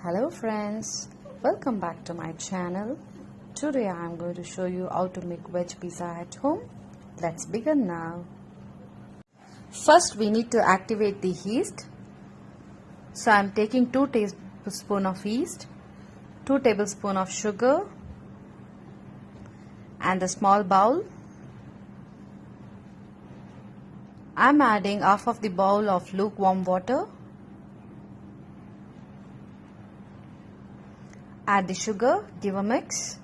Hello friends, welcome back to my channel. Today I am going to show you how to make veg pizza at home. Let's begin now. First we need to activate the yeast. So I am taking 2 tablespoons of yeast, 2 tablespoons of sugar and a small bowl. I am adding half of the bowl of lukewarm water. Add the sugar, give a mix.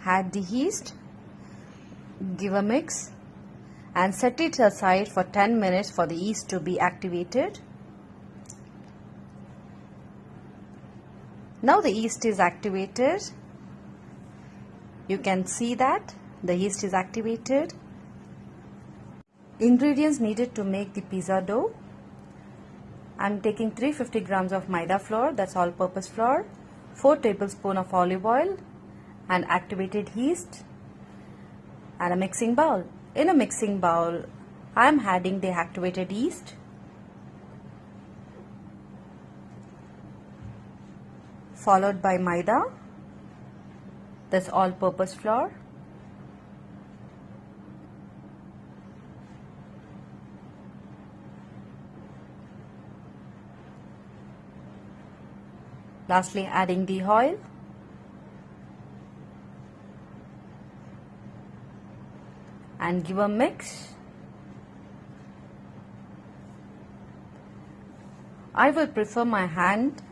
Add the yeast, give a mix and set it aside for 10 minutes for the yeast to be activated. Now the yeast is activated. You can see that the yeast is activated. Ingredients needed to make the pizza dough. I'm taking 350 grams of Maida flour, that's all-purpose flour, 4 tablespoons of olive oil and activated yeast and a mixing bowl. In a mixing bowl, I'm adding the activated yeast, followed by Maida, that's all-purpose flour, lastly adding the oil, and give a mix. I will prefer my hand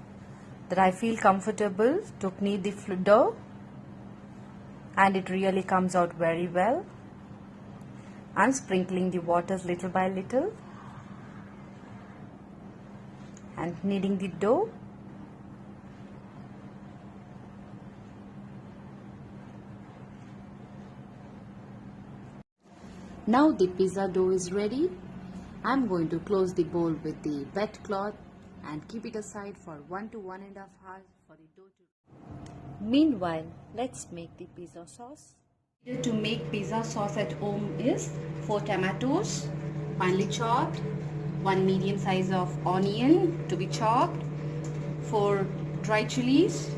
that I feel comfortable to knead the dough and it really comes out very well. I'm sprinkling the waters little by little and kneading the dough. Now the pizza dough is ready. I'm going to close the bowl with the wet cloth and keep it aside for 1 to 1.5 hours for the dough to. Meanwhile, let's make the pizza sauce. To make pizza sauce at home is 4 tomatoes, finely chopped, 1 medium size of onion to be chopped, 4 dry chillies,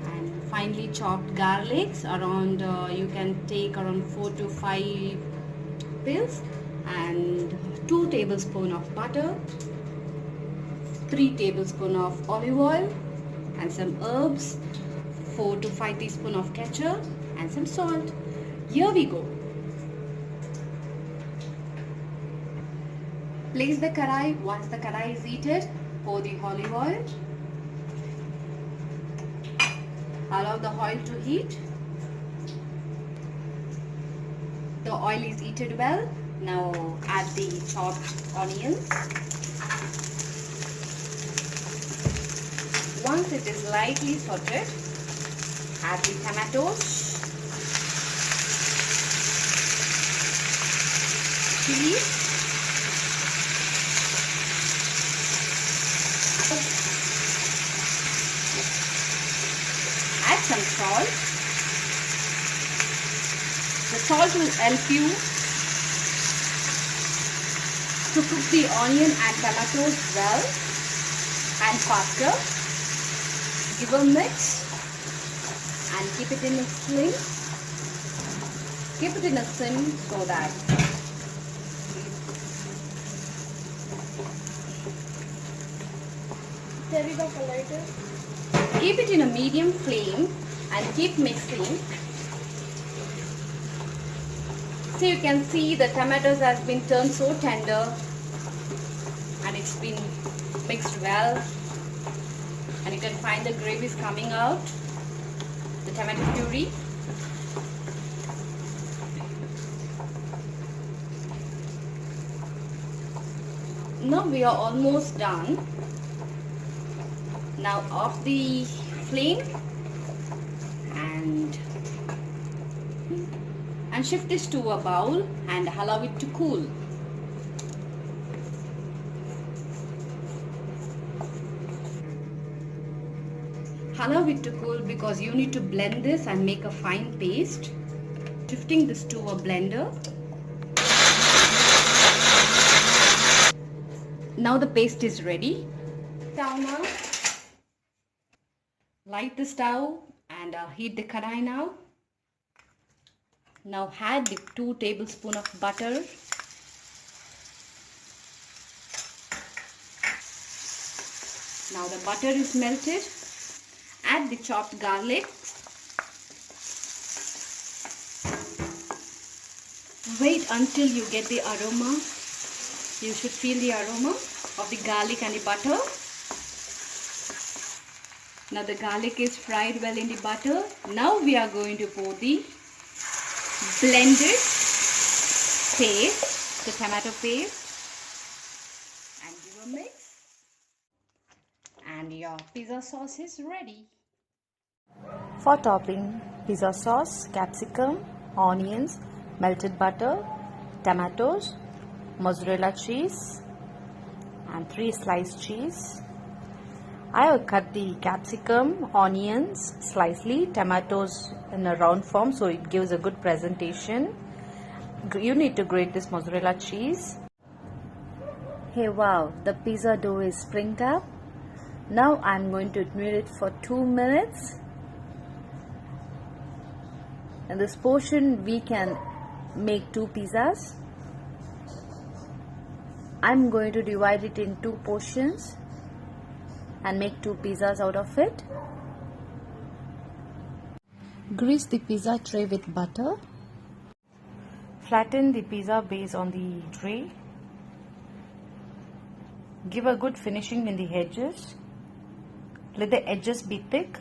and finely chopped garlics. Around you can take around 4 to 5 pills, and 2 tablespoons of butter, 3 tablespoons of olive oil and some herbs, 4 to 5 teaspoons of ketchup and some salt. Here we go. Place the karai. Once the karai is heated, pour the olive oil. Allow the oil to heat. The oil is heated well. Now add the chopped onions. Once it is lightly sauteed, add the tomatoes, chilies, add some salt. The salt will help you to cook the onion and tomatoes well and faster. Give a mix and keep it in a sim. Keep it in a sim so that keep it in a medium flame and keep mixing. So you can see the tomatoes has been turned so tender and it's been mixed well, and you can find the gravy is coming out, the tomato puree. Now we are almost done. Now off the flame and shift this to a bowl and allow it to cool. Allow it to cool because you need to blend this and make a fine paste. Shifting this to a blender. Now the paste is ready. Down now. Light the stove and heat the kadai now. Now add the 2 tablespoons of butter. Now the butter is melted. Add the chopped garlic. Wait until you get the aroma. You should feel the aroma of the garlic and the butter. Now the garlic is fried well in the butter. Now we are going to pour the blended paste, the tomato paste, and give a mix. And your pizza sauce is ready. For topping, pizza sauce, capsicum, onions, melted butter, tomatoes, mozzarella cheese, and 3 sliced cheese. I have cut the capsicum, onions slightly, tomatoes in a round form so it gives a good presentation. You need to grate this mozzarella cheese. Hey wow, the pizza dough is springed up. Now I'm going to knead it for 2 minutes. In this portion we can make 2 pizzas. I'm going to divide it in 2 portions and make 2 pizzas out of it. Grease the pizza tray with butter. Flatten the pizza base on the tray. Give a good finishing in the edges. Let the edges be thick.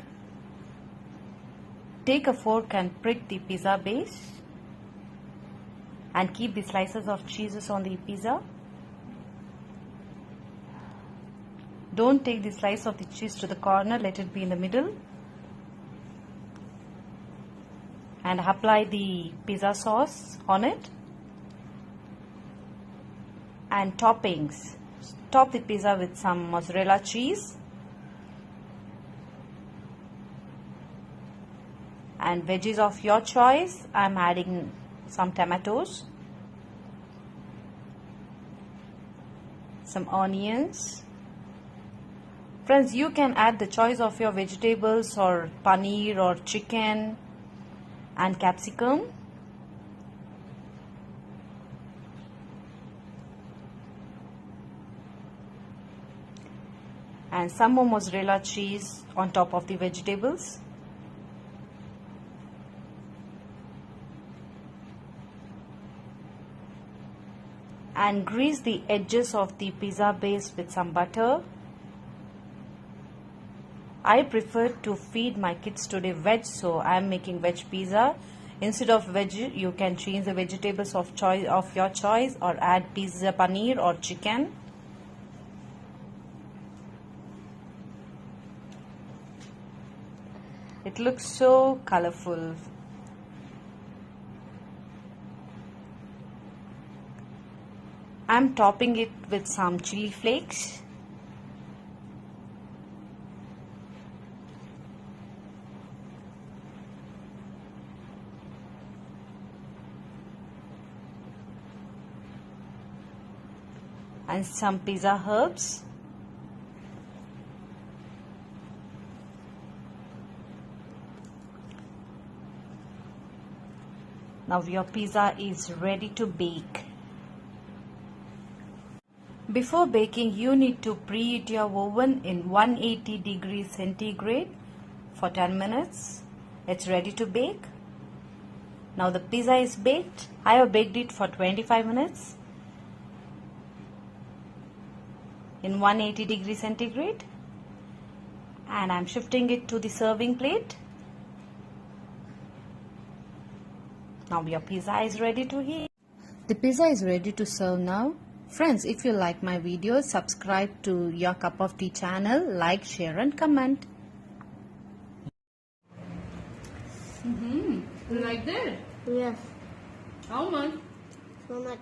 Take a fork and prick the pizza base and keep the slices of cheeses on the pizza. Don't take the slice of the cheese to the corner, let it be in the middle. And apply the pizza sauce on it. And toppings. Top the pizza with some mozzarella cheese. And veggies of your choice. I'm adding some tomatoes. Some onions. Friends, you can add the choice of your vegetables or paneer or chicken and capsicum. And some more mozzarella cheese on top of the vegetables. And grease the edges of the pizza base with some butter. I prefer to feed my kids today veg, so I am making veg pizza. Instead of veg, you can change the vegetables of your choice or add pizza paneer or chicken. It looks so colorful. I'm topping it with some chili flakes. And some pizza herbs. Now your pizza is ready to bake. Before baking, you need to preheat your oven in 180 degrees centigrade for 10 minutes. It's ready to bake. Now the pizza is baked. I have baked it for 25 minutes. In 180 degrees centigrade, and I'm shifting it to the serving plate. Now your pizza is ready to eat. The pizza is ready to serve now. Friends, if you like my videos, subscribe to Your Cup of Tea channel, like, share and comment. You like that? Yes, How much? so much.